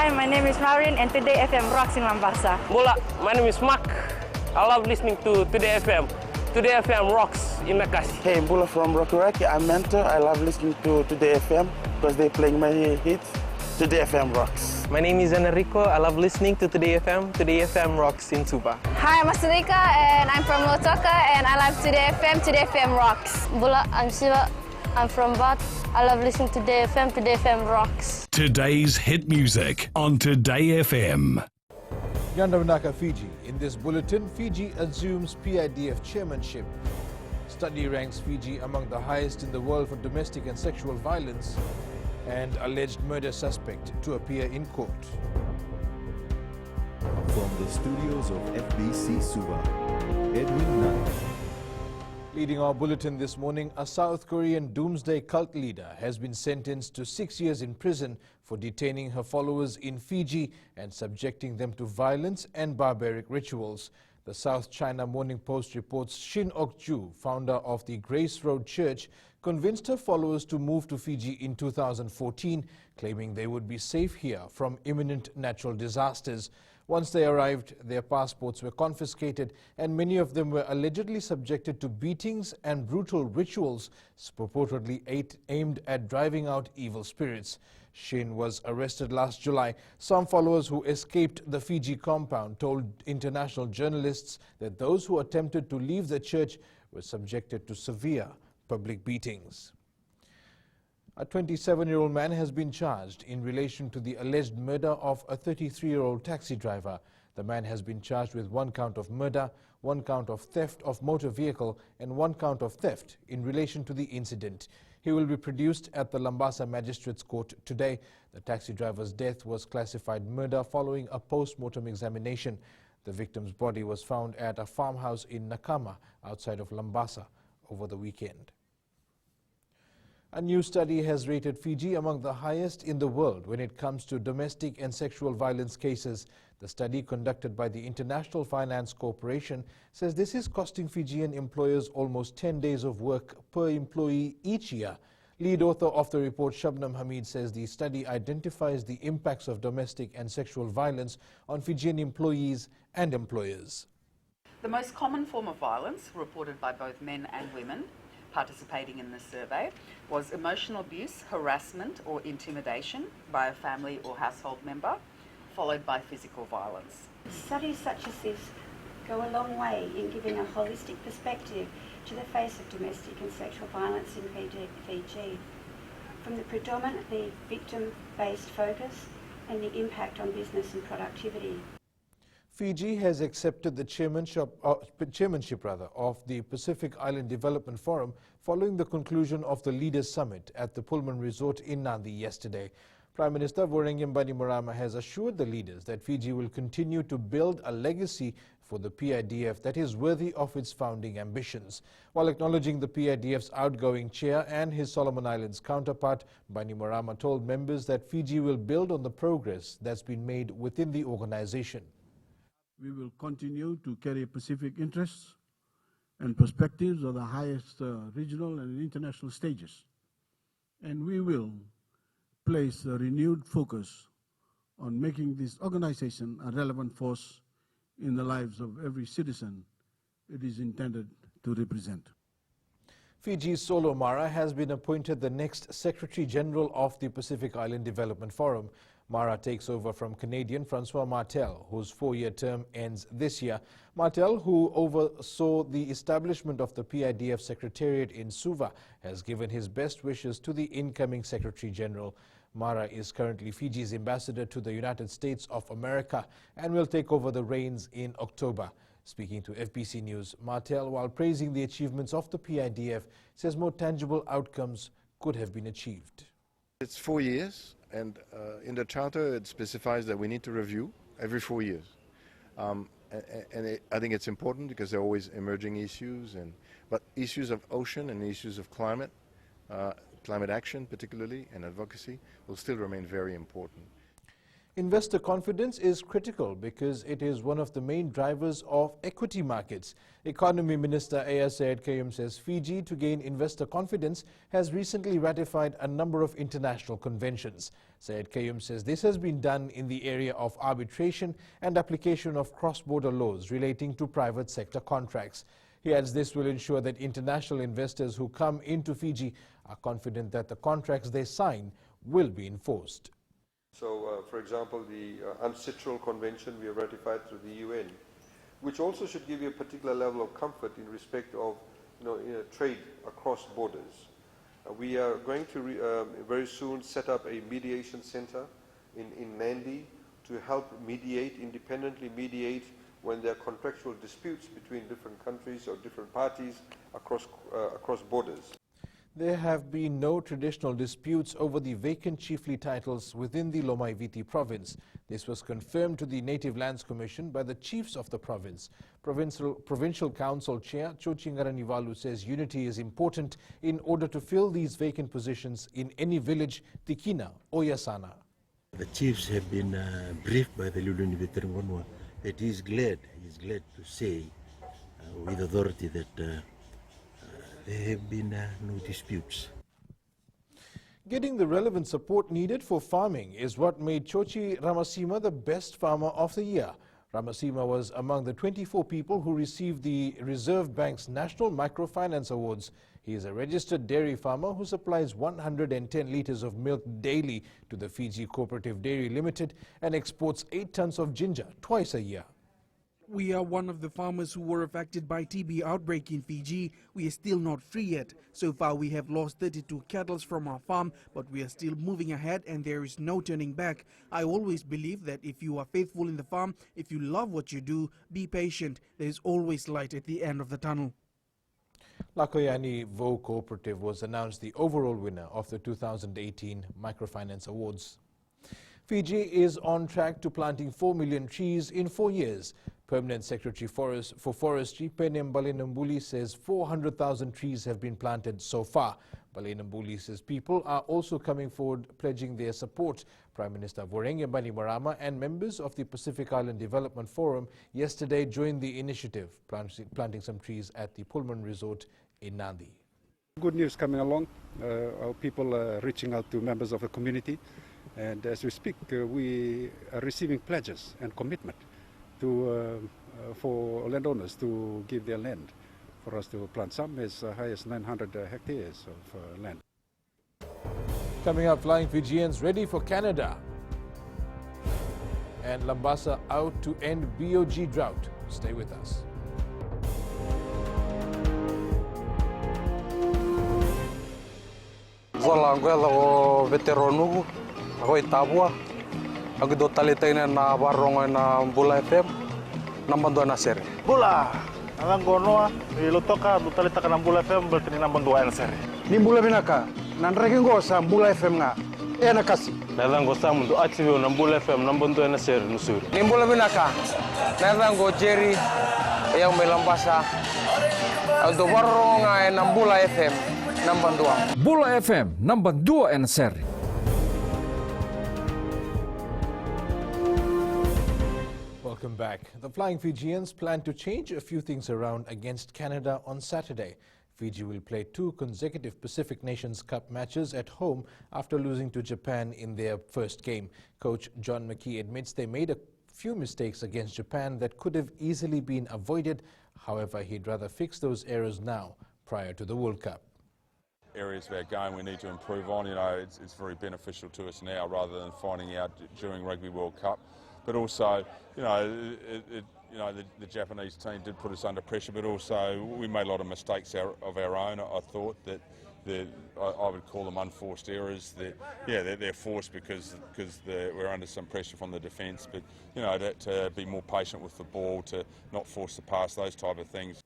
Hi, my name is Maureen and today FM rocks in Labasa. Bola, my name is Mark. I love listening to Today FM. Today FM rocks in Makassi. Hey, Bula from Rugby. I'm mentor. I love listening to Today FM because they're playing my hits. Today FM rocks. My name is Enrico. I love listening to Today FM. Today FM rocks in Suba. Hi, I'm Asrika and I'm from Lotoka and I love Today FM. Today FM rocks. Bula, I'm Siva. I'm from Bat. I love listening to Today FM. Today FM rocks. Today's hit music on Today FM. Yandavanaka, Fiji. In this bulletin, Fiji assumes PIDF chairmanship. Study ranks Fiji among the highest in the world for domestic and sexual violence. And alleged murder suspect to appear in court. From the studios of FBC Suba, Edwin Knight. Leading our bulletin this morning, a South Korean doomsday cult leader has been sentenced to 6 years in prison for detaining her followers in Fiji and subjecting them to violence and barbaric rituals. The South China Morning Post reports Shin Ok-ju, founder of the Grace Road Church, convinced her followers to move to Fiji in 2014, claiming they would be safe here from imminent natural disasters. Once they arrived, their passports were confiscated and many of them were allegedly subjected to beatings and brutal rituals purportedly aimed at driving out evil spirits. Shin was arrested last July. Some followers who escaped the Fiji compound told international journalists that those who attempted to leave the church were subjected to severe public beatings. A 27-year-old man has been charged in relation to the alleged murder of a 33-year-old taxi driver. The man has been charged with 1 count of murder, 1 count of theft of motor vehicle and 1 count of theft in relation to the incident. He will be produced at the Labasa Magistrates Court today. The taxi driver's death was classified murder following a post-mortem examination. The victim's body was found at a farmhouse in Nakama outside of Labasa over the weekend. A new study has rated Fiji among the highest in the world when it comes to domestic and sexual violence cases. The study, conducted by the International Finance Corporation, says this is costing Fijian employers almost 10 days of work per employee each year. Lead author of the report, Shabnam Hamid, says the study identifies the impacts of domestic and sexual violence on Fijian employees and employers. The most common form of violence reported by both men and women participating in this survey was emotional abuse, harassment or intimidation by a family or household member, followed by physical violence. Studies such as this go a long way in giving a holistic perspective to the face of domestic and sexual violence in Fiji, from the predominantly victim-based focus and the impact on business and productivity. Fiji has accepted the chairmanship of the Pacific Island Development Forum following the conclusion of the Leaders Summit at the Pullman Resort in Nadi yesterday. Prime Minister Vorengyam Bainimarama has assured the leaders that Fiji will continue to build a legacy for the PIDF that is worthy of its founding ambitions. While acknowledging the PIDF's outgoing chair and his Solomon Islands counterpart, Bainimarama told members that Fiji will build on the progress that's been made within the organization. We will continue to carry Pacific interests and perspectives of the highest regional and international stages. And we will place a renewed focus on making this organization a relevant force in the lives of every citizen it is intended to represent. Fiji's Solo Mara has been appointed the next Secretary General of the Pacific Island Development Forum. Mara takes over from Canadian Francois Martel, whose 4-year term ends this year. Martel, who oversaw the establishment of the PIDF Secretariat in Suva, has given his best wishes to the incoming Secretary General. Mara is currently Fiji's ambassador to the United States of America and will take over the reins in October. Speaking to FBC News, Martel, while praising the achievements of the PIDF, says more tangible outcomes could have been achieved. It's 4 years, and in the charter it specifies that we need to review every 4 years. I think it's important because there are always emerging issues, but issues of ocean and issues of climate action particularly, and advocacy will still remain very important. Investor confidence is critical because it is one of the main drivers of equity markets. Economy Minister A.S. Syed Qayyum says Fiji, to gain investor confidence, has recently ratified a number of international conventions. Syed Qayyum says this has been done in the area of arbitration and application of cross-border laws relating to private sector contracts. He adds this will ensure that international investors who come into Fiji are confident that the contracts they sign will be enforced. So, for example, the Ancestral Convention we have ratified through the UN, which also should give you a particular level of comfort in respect of trade across borders. We are going to very soon set up a mediation center in Nandi to help mediate, independently mediate, when there are contractual disputes between different countries or different parties across borders. There have been no traditional disputes over the vacant chiefly titles within the Lomaiviti province. This was confirmed to the Native Lands Commission by the chiefs of the province. Provincial Council Chair Chochingaranivalu says unity is important in order to fill these vacant positions in any village, Tikina or Yasana. The chiefs have been briefed by the Luluni Veterangonwa that he is glad to say with authority that there have been no disputes. Getting the relevant support needed for farming is what made Chochi Ramasima the best farmer of the year. Ramasima was among the 24 people who received the Reserve Bank's National Microfinance Awards. He is a registered dairy farmer who supplies 110 litres of milk daily to the Fiji Cooperative Dairy Limited and exports 8 tons of ginger twice a year. We are one of the farmers who were affected by TB outbreak in Fiji. We are still not free yet. So far we have lost 32 cattle from our farm, but we are still moving ahead and there is no turning back. I always believe that if you are faithful in the farm, if you love what you do, be patient. There is always light at the end of the tunnel. Lakoyani Vo Cooperative was announced the overall winner of the 2018 Microfinance Awards. Fiji is on track to planting 4 million trees in 4 years. Permanent Secretary for Forestry, Penem Balenambuli, says 400,000 trees have been planted so far. Balenambuli says people are also coming forward pledging their support. Prime Minister Vorenge Bainimarama and members of the Pacific Island Development Forum yesterday joined the initiative, planting some trees at the Pullman Resort in Nandi. Good news coming along. Our people are reaching out to members of the community. And as we speak, we are receiving pledges and commitment for landowners to give their land for us to plant some as high as 900 hectares of land. Coming up, Flying Fijians ready for Canada. And Labasa out to end BOG drought. Stay with us. Hoi tabua, aku do talitena na barong na Bula FM, nambando na seri. Bula, ang gonoa, ilutoka do talita na Bula FM bertini nambando na seri. Ni Bula binaka, nanreking go sa Bula FM nga, na kasi. Nalang go sa mundo active na Bula FM nambando na seri nusuri. Ni Bula binaka, nalang go Jerry, yang melambasa, do barong na Bula FM, nambando. Bula FM, nambando na seri. Welcome back. The Flying Fijians plan to change a few things around against Canada on Saturday. Fiji will play 2 consecutive Pacific Nations Cup matches at home after losing to Japan in their first game. Coach John McKee admits they made a few mistakes against Japan that could have easily been avoided. However, he'd rather fix those errors now, prior to the World Cup. Areas of our game we need to improve on. It's very beneficial to us now rather than finding out during Rugby World Cup. But also, the Japanese team did put us under pressure, but also we made a lot of mistakes of our own. I thought that I would call them unforced errors. They're forced because we're under some pressure from the defence. But to be more patient with the ball, to not force the pass, those type of things.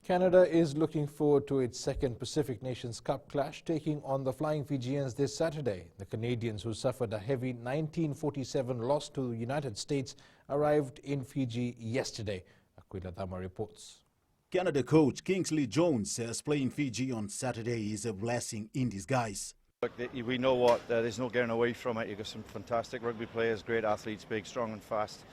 Canada is looking forward to its second Pacific Nations Cup clash, taking on the Flying Fijians this Saturday. The Canadians, who suffered a heavy 1947 loss to the United States, arrived in Fiji yesterday. Aquila Dama reports. Canada coach Kingsley Jones says playing Fiji on Saturday is a blessing in disguise. We know what, there's no getting away from it. You've got some fantastic rugby players, great athletes, big, strong and fast.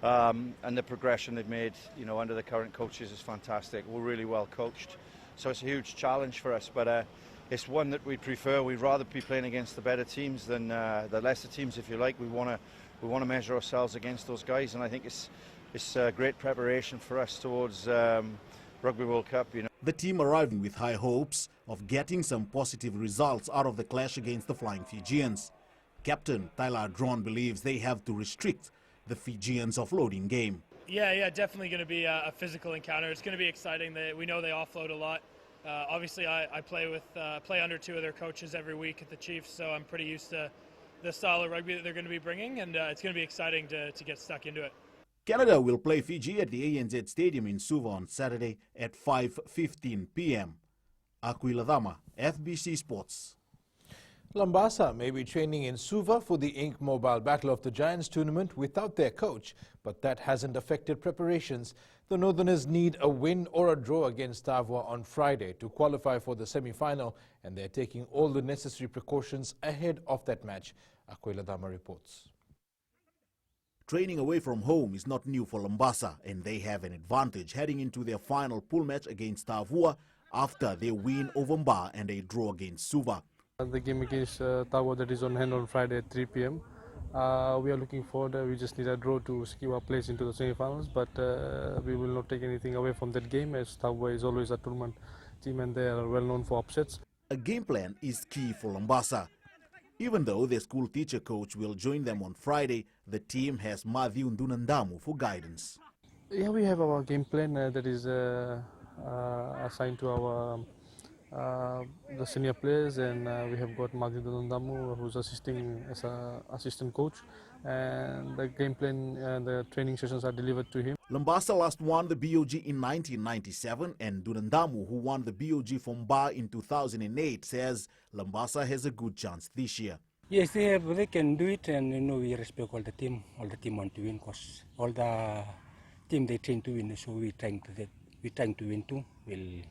And the progression they've made, under the current coaches is fantastic. We're really well coached. So it's a huge challenge for us, but it's one that we prefer. We'd rather be playing against the better teams than the lesser teams, if you like. We want to measure ourselves against those guys, and I think it's great preparation for us towards Rugby World Cup. The team arriving with high hopes of getting some positive results out of the clash against the Flying Fijians. Captain Tyler Dron believes they have to restrict the Fijians' offloading game. Yeah, definitely going to be a physical encounter. It's going to be exciting. We know they offload a lot. Obviously, I play under two of their coaches every week at the Chiefs, so I'm pretty used to the style of rugby that they're going to be bringing, and it's going to be exciting to get stuck into it. Canada will play Fiji at the ANZ Stadium in Suva on Saturday at 5:15 p.m. Aquila Dama, FBC Sports. Labasa may be training in Suva for the Inc. Mobile Battle of the Giants tournament without their coach, but that hasn't affected preparations. The Northerners need a win or a draw against Tavua on Friday to qualify for the semi-final, and they're taking all the necessary precautions ahead of that match. Aquila Dama reports. Training away from home is not new for Labasa, and they have an advantage heading into their final pool match against Tavua after they win over Mba and a draw against Suva. The game against Tavua that is on hand on Friday at 3 p.m. We are looking forward. We just need a draw to secure our place into the semi-finals, but we will not take anything away from that game, as Tavua is always a tournament team and they are well known for upsets. A game plan is key for Labasa. Even though their school teacher coach will join them on Friday, the team has Matthew Ndunandamu for guidance. Yeah, we have our game plan that is assigned to our the senior players, and we have got Matthew Ndunandamu who's assisting as an assistant coach, and the game plan and the training sessions are delivered to him. Labasa last won the BOG in 1997, and Ndunandamu, who won the BOG from Ba in 2008, says Labasa has a good chance this year. Yes, they can do it, and we respect all the team want to win, because all the team they train to win, so we're trying to win too. We'll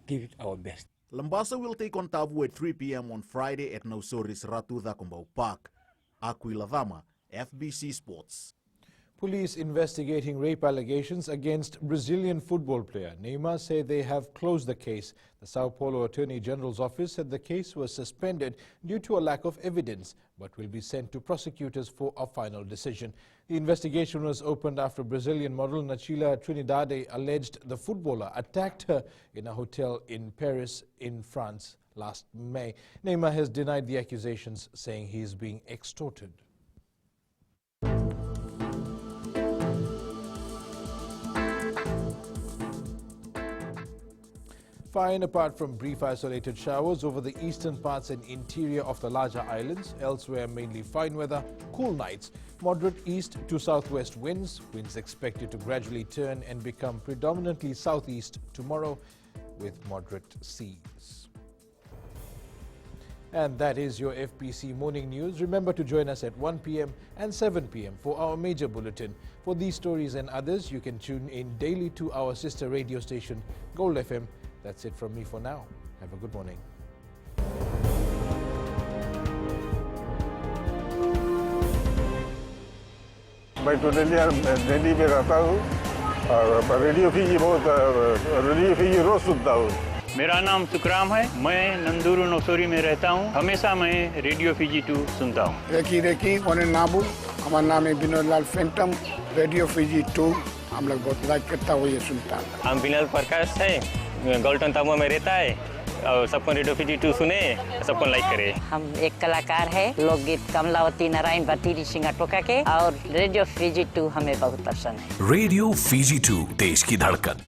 give it our best. Labasa will take on Tavua at 3 p.m. on Friday at Nausori's Ratu Thakumbau Park. Aquila Dama, FBC Sports. Police investigating rape allegations against Brazilian football player Neymar say they have closed the case. The Sao Paulo Attorney General's office said the case was suspended due to a lack of evidence, but will be sent to prosecutors for a final decision. The investigation was opened after Brazilian model Nachila Trinidade alleged the footballer attacked her in a hotel in Paris in France last May. Neymar has denied the accusations, saying he is being extorted. Fine, apart from brief isolated showers over the eastern parts and interior of the larger islands. Elsewhere, mainly fine weather, cool nights, moderate east to southwest winds. Winds expected to gradually turn and become predominantly southeast tomorrow with moderate seas. And that is your FBC Morning News. Remember to join us at 1 p.m. and 7 p.m. for our major bulletin. For these stories and others, you can tune in daily to our sister radio station, Gold FM. That's it from me for now. Have a good morning. मैं तो दिल्ली में रहता हूँ और radio Fiji रोज सुनता हूँ। मेरा नाम सुखराम है, मैं नंदूरू नौसोरी में रहता हूँ। हमेशा मैं रेडियो फीजी 2 सुनता हूँ। रेकी ओने नाबू, हमारा नाम है विनोद लाल फेंटम। रेडियो फीजी 2 हम लोग बहुत लाइक करता हुआ ये सुनता हूँ। हम विनोद प्रकाश है, गोल्टन तामुआ में रहता है और सबको रेडियो फीजी 2 सुने, सबको लाइक करे। हम एक कलाकार है, लोकगीत कमलावती नारायण भट्टी सिंह टोका के, और रेडियो फीजी 2 हमें बहुत पसंद है। रेडियो फीजी 2 देश की धड़कन।